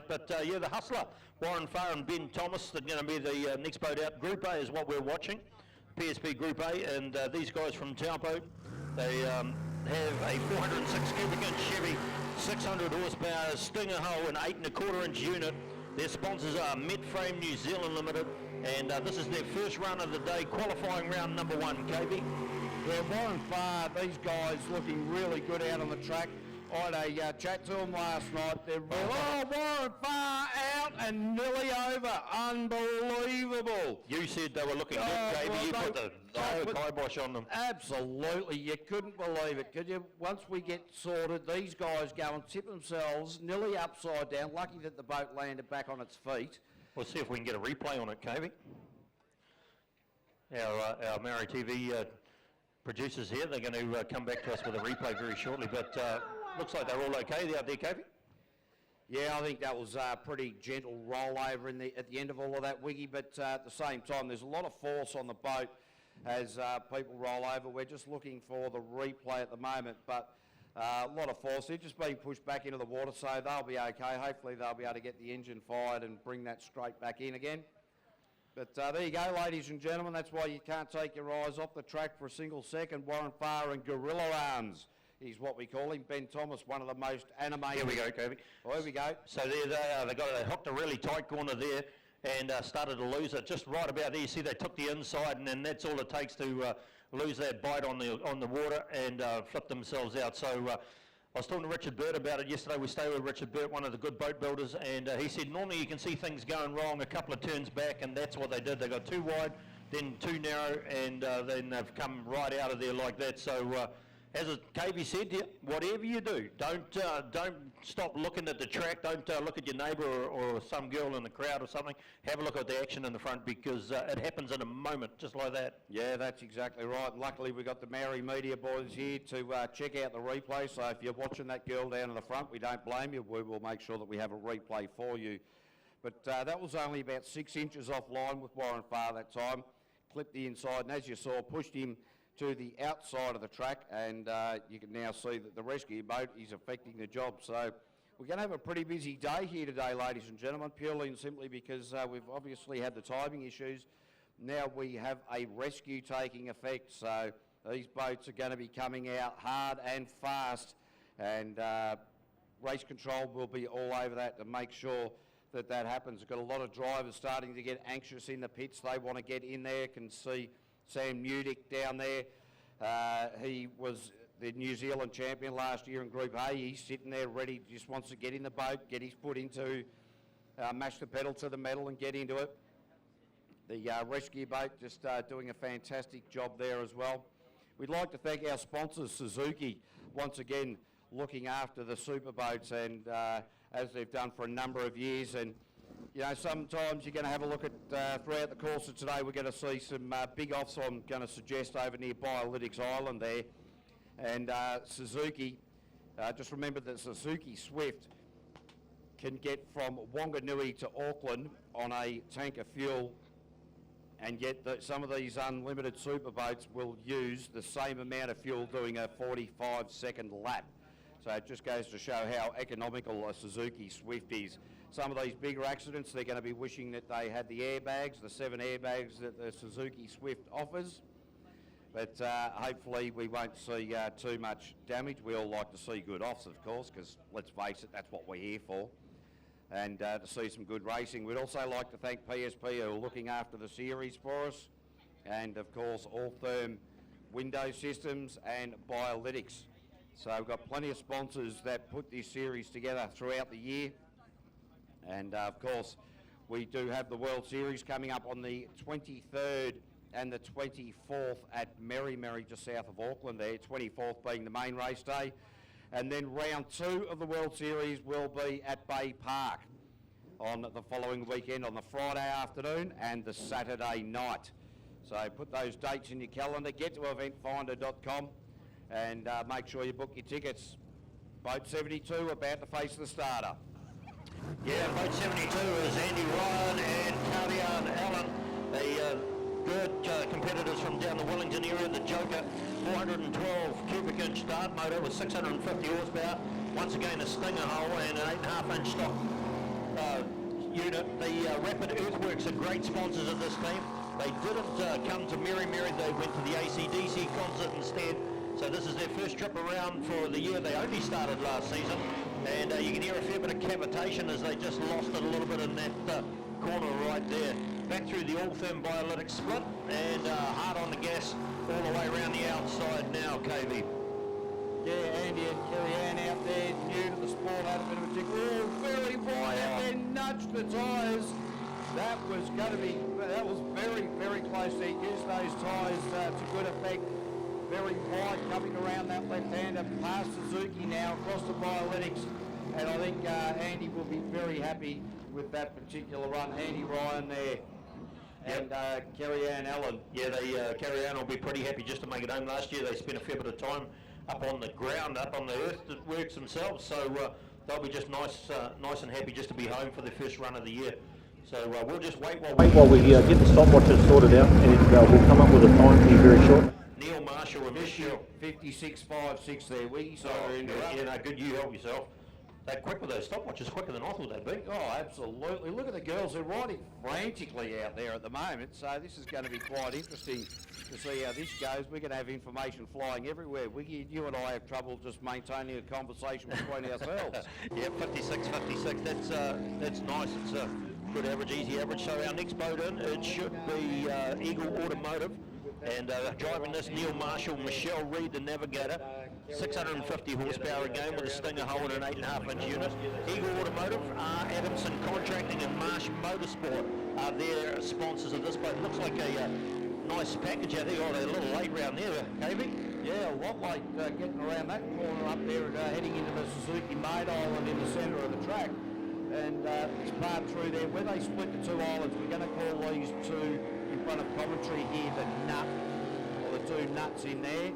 mate. But yeah, the Hustler, Warren Farr and Ben Thomas, they're going to be the next boat out. Group A is what we're watching, PSP Group A, and these guys from Taupo, they have a 406 cubic inch Chevy, 600 horsepower Stinger hull, an 8 1/4 inch unit. Their sponsors are Medframe New Zealand Limited, and this is their first run of the day, qualifying round number 1, KB. Yeah, Warren Farr, these guys looking really good out on the track. I had a chat to them last night. They're Warren Farr out and nearly over. Unbelievable. You said they were looking good, KB. Well, you put the kibosh on them. Absolutely. You couldn't believe it, could you? Once we get sorted, these guys go and tip themselves nearly upside down. Lucky that the boat landed back on its feet. We'll see if we can get a replay on it, KB. Our Maori TV producers here, they're going to come back to us with a replay very shortly, but looks like they're all okay out there, KB. Yeah, I think that was a pretty gentle rollover at the end of all of that, Wiggy, but at the same time, there's a lot of force on the boat as people roll over. We're just looking for the replay at the moment, but a lot of force. They're just being pushed back into the water, so they'll be okay. Hopefully they'll be able to get the engine fired and bring that straight back in again. But there you go, ladies and gentlemen. That's why you can't take your eyes off the track for a single second. Warren Farr and Gorilla Arms is what we call him. Ben Thomas, one of the most animated. Here we go, Kobe. Oh, here we go. So there they are. They hooked a really tight corner there and started to lose it just right about there. You see they took the inside, and then that's all it takes to lose that bite on the water and flip themselves out. So I was talking to Richard Burt about it yesterday. We stayed with Richard Burt, one of the good boat builders, and he said normally you can see things going wrong a couple of turns back, and that's what they did. They got too wide, then too narrow, and then they've come right out of there like that. So as KB said, whatever you do, don't stop looking at the track. Don't look at your neighbour or some girl in the crowd or something. Have a look at the action in the front, because it happens in a moment, just like that. Yeah, that's exactly right. Luckily, we've got the Maori media boys here to check out the replay. So if you're watching that girl down in the front, we don't blame you. We will make sure that we have a replay for you. But that was only about 6 inches offline with Warren Farr that time. Clipped the inside, and as you saw, pushed him to the outside of the track, and you can now see that the rescue boat is affecting the job. So we're going to have a pretty busy day here today, ladies and gentlemen, purely and simply because we've obviously had the timing issues. Now we have a rescue taking effect, so these boats are going to be coming out hard and fast, and race control will be all over that to make sure that that happens. We've got a lot of drivers starting to get anxious in the pits. They want to get in there. Can see Sam Newdick down there. He was the New Zealand champion last year in Group A. He's sitting there ready, just wants to get in the boat, get his foot into, mash the pedal to the metal and get into it. The rescue boat just doing a fantastic job there as well. We'd like to thank our sponsors, Suzuki, once again looking after the super boats, and as they've done for a number of years. And you know, sometimes you're going to have a look at, throughout the course of today, we're going to see some big offs I'm going to suggest over near Biolytics Island there. And Suzuki, just remember that Suzuki Swift can get from Wanganui to Auckland on a tank of fuel, and yet some of these unlimited super boats will use the same amount of fuel doing a 45-second lap. So it just goes to show how economical a Suzuki Swift is. Some of these bigger accidents, they're going to be wishing that they had the airbags, the 7 airbags that the Suzuki Swift offers. But hopefully we won't see too much damage. We all like to see good offs, of course, because let's face it, that's what we're here for. And to see some good racing. We'd also like to thank PSP, who are looking after the series for us. And of course, Altherm window systems and Biolytics. So we've got plenty of sponsors that put this series together throughout the year. And of course, we do have the World Series coming up on the 23rd and the 24th at Merry just south of Auckland there, 24th being the main race day. And then round 2 of the World Series will be at Bay Park on the following weekend, on the Friday afternoon and the Saturday night. So put those dates in your calendar, get to eventfinder.com and make sure you book your tickets. Boat 72 about to face the starter. Yeah, boat 72 is Andy Ryan and Cardiard Allen, the good competitors from down the Wellington area. The Joker, 412 cubic inch dart motor with 650 horsepower. Once again, a Stinger hull and an 8.5 inch stock unit. The Rapid Earthworks are great sponsors of this team. They didn't come to Mary, they went to the ACDC concert instead. So this is their first trip around for the year. They only started last season, and you can hear a fair bit of cavitation as they just lost it a little bit in that corner right there. Back through the Altherm Biolytic split, and hard on the gas all the way around the outside now, KB. Yeah, Andy and Kelly Ann out there, new to the sport, had a bit of a tickle. Oh, very wide, and then nudged the tyres. That was very, very close. They used those tyres to good effect. Very wide coming around that left-hander, past Suzuki now, across the Biolytics. And I think Andy will be very happy with that particular run. Andy Ryan there. And Kerry Ann Allen. Yeah, Kerry Ann will be pretty happy just to make it home. Last year they spent a fair bit of time up on the ground, up on the earthworks themselves, so they'll be just nice and happy just to be home for their first run of the year. So we'll just wait while we get the stopwatches sorted out, and we'll come up with a time for you very short. Neil Marshall and Michelle. 56.56 there, Wiggy. So good, you help yourself. They're quick with those stopwatches, quicker than I thought they'd be. Oh, absolutely. Look at the girls. They're riding frantically out there at the moment. So this is going to be quite interesting to see how this goes. We're going to have information flying everywhere. Wiggy, you and I have trouble just maintaining a conversation between ourselves. Yeah, 56. That's nice. It's a good average, easy average. So our next boat in, it should be Eagle Automotive. And driving this, Neil Marshall, Michelle Reed, the navigator, 650 horsepower again with a Stinger hull and an 8.5-inch unit. Eagle Automotive, Adamson Contracting and Marsh Motorsport are their sponsors of this boat. Looks like a nice package out there. Oh, they're a little late round there, KB. Yeah, a lot late getting around that corner up there and heading into the Suzuki Maid Island in the centre of the track. And this part through there, where they split the two islands, we're going to call these two in front of commentary here the nut, or the two nuts in there.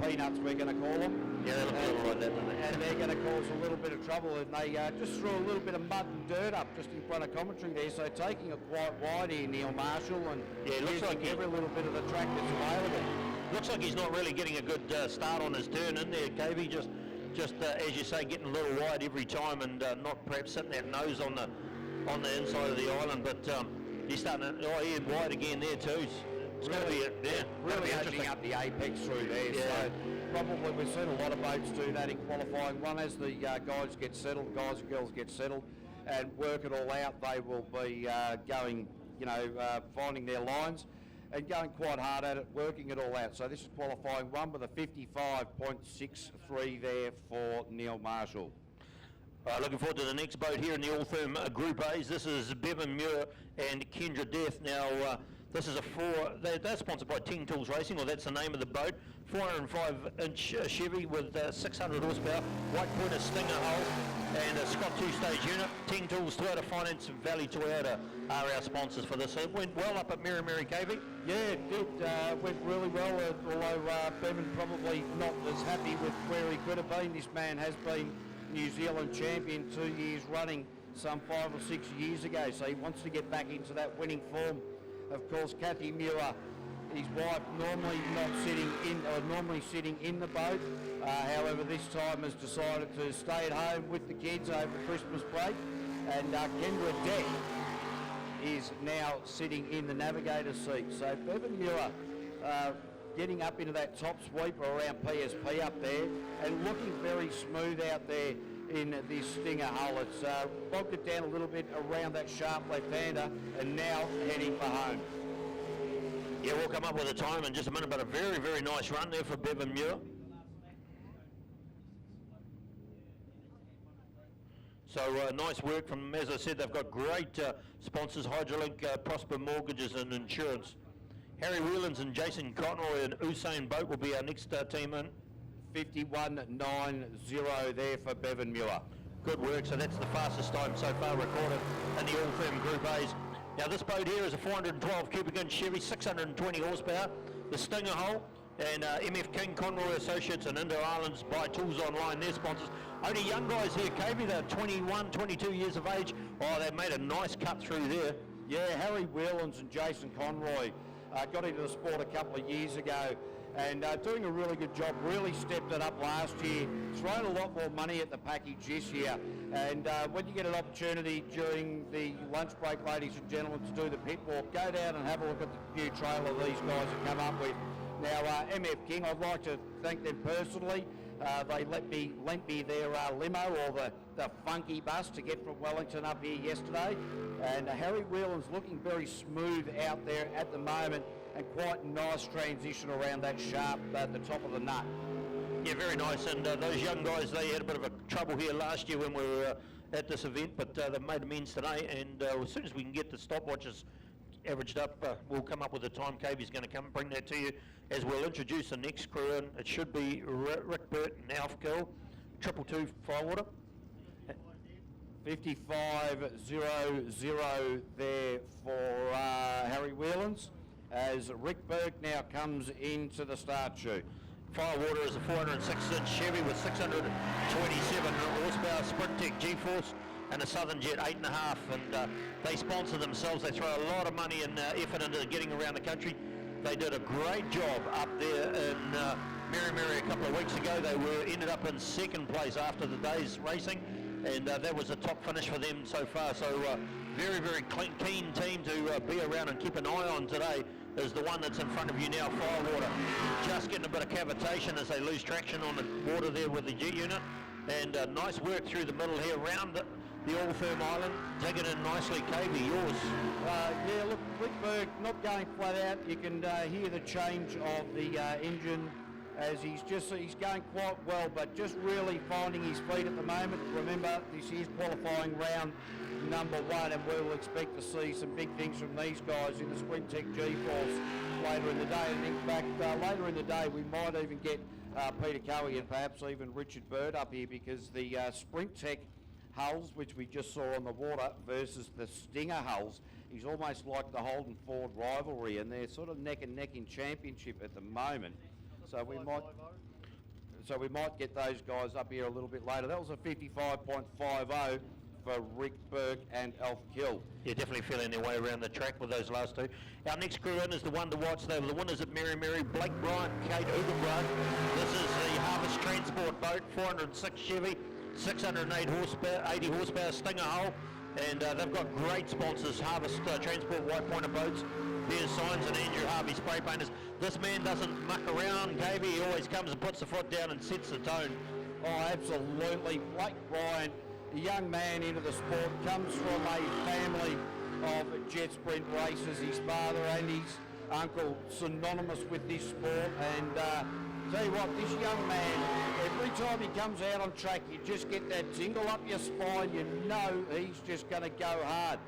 Peanuts we're going to call them. Yeah, they look a little like that, don't they? And they're going to cause a little bit of trouble, and they just threw a little bit of mud and dirt up just in front of commentary there, so taking it quite wide here, Neil Marshall, and it looks like every little bit of the track that's available. Looks like he's not really getting a good start on his turn in there, KB. Just as you say, getting a little wide every time, and not perhaps sitting that nose on the inside of the island, but he's starting to, wide again there too. It's going to be really opening up the apex through there. Yeah. So probably we've seen a lot of boats do that in qualifying. One, as the guys get settled, guys and girls get settled, and work it all out, they will be going, finding their lines and going quite hard at it, working it all out. So this is qualifying one with a 55.63 there for Neil Marshall. Looking forward to the next boat here in the Altherm Group A's. This is Bevan Muir and Kendra Death. Now, this is they're sponsored by Ting Tools Racing, or that's the name of the boat. 405-inch Chevy with 600 horsepower, white pointer Stinger hull, and a Scott two-stage unit. Ting Tools, Toyota Finance, and Valley Toyota are our sponsors for this. So it went well up at Mary KB. Yeah, it did. Went really well, although Bevan probably not as happy with where he could have been. This man has been New Zealand champion 2 years running, some 5 or 6 years ago, so he wants to get back into that winning form. Of course, Kathy Muir, his wife, normally sitting in the boat. However, this time has decided to stay at home with the kids over Christmas break. And Kendra Deck is now sitting in the navigator's seat. So Bevan Muir getting up into that top sweeper around PSP up there and looking very smooth out there in this Stinger hull. It's bogged it down a little bit around that sharp left-hander and now heading for home. Yeah, we'll come up with a time in just a minute, but a very, very nice run there for Bevan Muir. So nice work from them. As I said, they've got great sponsors, Hydrolink, Prosper Mortgages and Insurance. Harry Whelans and Jason Conroy and Usain Boat will be our next team in. 51.90 there for Bevan Muir. Good work. So that's the fastest time so far recorded in the Altherm Group A's. Now this boat here is a 412 cubic inch Chevy, 620 horsepower. The Stinger hull and MF King, Conroy Associates and Indo Islands Buy Tools Online, their sponsors. Only young guys here, KB, they're 21, 22 years of age. Oh, they've made a nice cut through there. Yeah, Harry Whelans and Jason Conroy got into the sport a couple of years ago, and doing a really good job. Really stepped it up last year. Thrown a lot more money at the package this year. And when you get an opportunity during the lunch break, ladies and gentlemen, to do the pit walk, go down and have a look at the new trailer these guys have come up with. Now, MF King, I'd like to thank them personally. They lent me their limo, or the funky bus, to get from Wellington up here yesterday. And Harry Whelan's looking very smooth out there at the moment, and quite a nice transition around that sharp at the top of the nut. Yeah, very nice. And those young guys, they had a bit of a trouble here last year when we were at this event, but they've made amends today. And as soon as we can get the stopwatches averaged up, we'll come up with a time. Kavey's going to come and bring that to you as we'll introduce the next crew in. It should be Rick Burt and Alf Gill, 222 Firewater. 55.00 there for Harry Whelans, as Rick Burke now comes into the start chute. Firewater is a 406-inch Chevy with 627 horsepower, Sprint Tech G-Force, and a Southern Jet 8.5, and they sponsor themselves. They throw a lot of money and effort into getting around the country. They did a great job up there in Mary a couple of weeks ago. They ended up in second place after the day's racing, and that was a top finish for them so far. So very, very keen team to be around and keep an eye on today is the one that's in front of you now, Firewater. Just getting a bit of cavitation as they lose traction on the water there with the jet unit, and nice work through the middle here around the Altherm Island, digging in nicely. Kavey, yours? Yeah, look, Rickberg not going flat out. You can hear the change of the engine as he's going quite well, but just really finding his feet at the moment. Remember, this is qualifying round number 1, and we will expect to see some big things from these guys in the Sprint Tech G-Force later in the day. And in fact, later in the day, we might even get Peter Cowie and perhaps even Richard Bird up here, because the Sprint Tech hulls, which we just saw on the water, versus the Stinger hulls, is almost like the Holden Ford rivalry, and they're sort of neck and neck in championship at the moment. So we might get those guys up here a little bit later. That was a 55.50 for Rick Burke and Alf Gill. Yeah, definitely feeling their way around the track with those last two. Our next crew in is the one to watch. They were the winners at Mary, Blake Bryant, Kate Ugenbrand. This is the Harvest Transport boat, 406 Chevy, 608 horsepower, 80 horsepower Stinger hull, and they've got great sponsors, Harvest Transport, White Pointer Boats, Beers Signs, and Andrew Harvey Spray Painters. This man doesn't muck around, Kavey. He always comes and puts the foot down and sets the tone. Oh, absolutely. Blake Bryant, a young man into the sport, comes from a family of jet sprint racers. His father and his uncle synonymous with this sport, and tell you what, this young man, every time he comes out on track, you just get that tingle up your spine. You know he's just going to go hard.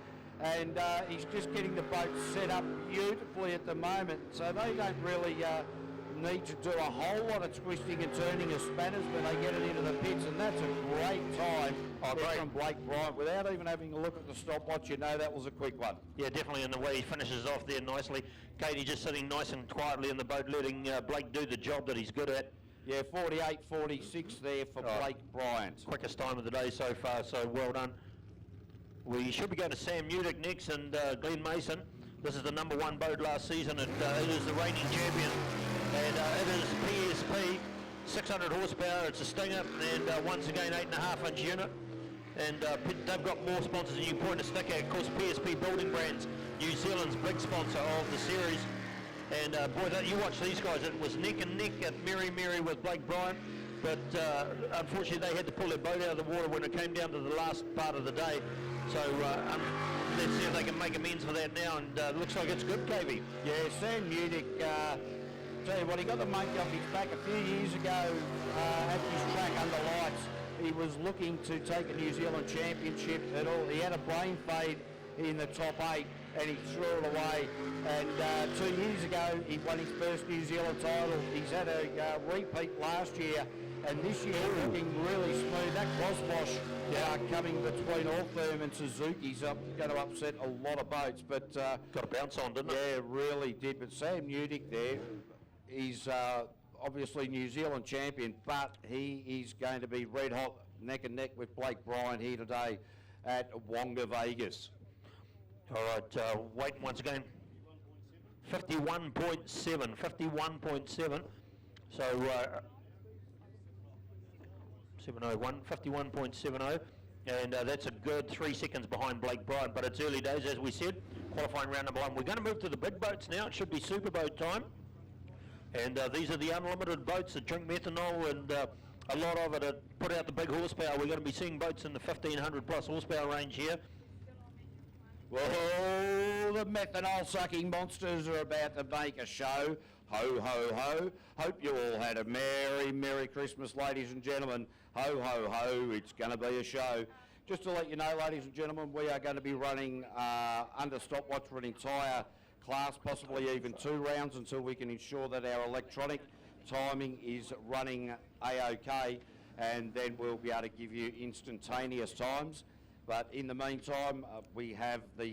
And he's just getting the boat set up beautifully at the moment. So they don't really need to do a whole lot of twisting and turning of spanners when they get it into the pits. And that's a great time from Blake Bryant. Without even having a look at the stopwatch, you know that was a quick one. Yeah, definitely, in the way he finishes off there nicely. Katie just sitting nice and quietly in the boat, letting Blake do the job that he's good at. Yeah, 48.46 there for Blake Bryant. Quickest time of the day so far, so well done. We should be going to Sam Newdick next, and Glenn Mason. This is the number 1 boat last season. It is the reigning champion, and it is PSP, 600 horsepower. It's a Stinger, and once again 8.5 inch unit. And they've got more sponsors than you point a stick at. Of course, PSP Building Brands, New Zealand's big sponsor of the series. And boy, you watch these guys. It was neck and neck at Mary with Blake Bryant, but unfortunately they had to pull their boat out of the water when it came down to the last part of the day. So let's see if they can make amends for that now, and looks like it's good, Kavey. Yeah, Sam Newdick, tell you what, he got the monkey off his back a few years ago at this track under lights. He was looking to take a New Zealand championship at all. He had a brain fade in the top 8, and he threw it away. And 2 years ago, he won his first New Zealand title. He's had a repeat last year, and this year looking really smooth. That crosswash coming between Altherm and Suzuki's going to upset a lot of boats. But got a bounce on, didn't it? Yeah, really did. But Sam Newdick there, he's obviously New Zealand champion, but he is going to be red hot neck and neck with Blake Bryant here today at Wonga Vegas. All right, wait once again. 51.7, 51.7. So 701, 51.70, and that's a good 3 seconds behind Blake Bryant, but it's early days, as we said. Qualifying round number 1. We're going to move to the big boats now. It should be super boat time. And these are the unlimited boats that drink methanol, and a lot of it put out the big horsepower. We're going to be seeing boats in the 1,500 plus horsepower range here. Well, the methanol-sucking monsters are about to make a show. Ho, ho, ho. Hope you all had a Merry, Merry Christmas, ladies and gentlemen. Ho, ho, ho. It's going to be a show. Just to let you know, ladies and gentlemen, we are going to be running under stopwatch for an entire class, possibly even 2 rounds, until we can ensure that our electronic timing is running A-OK, and then we'll be able to give you instantaneous times. But in the meantime, we have the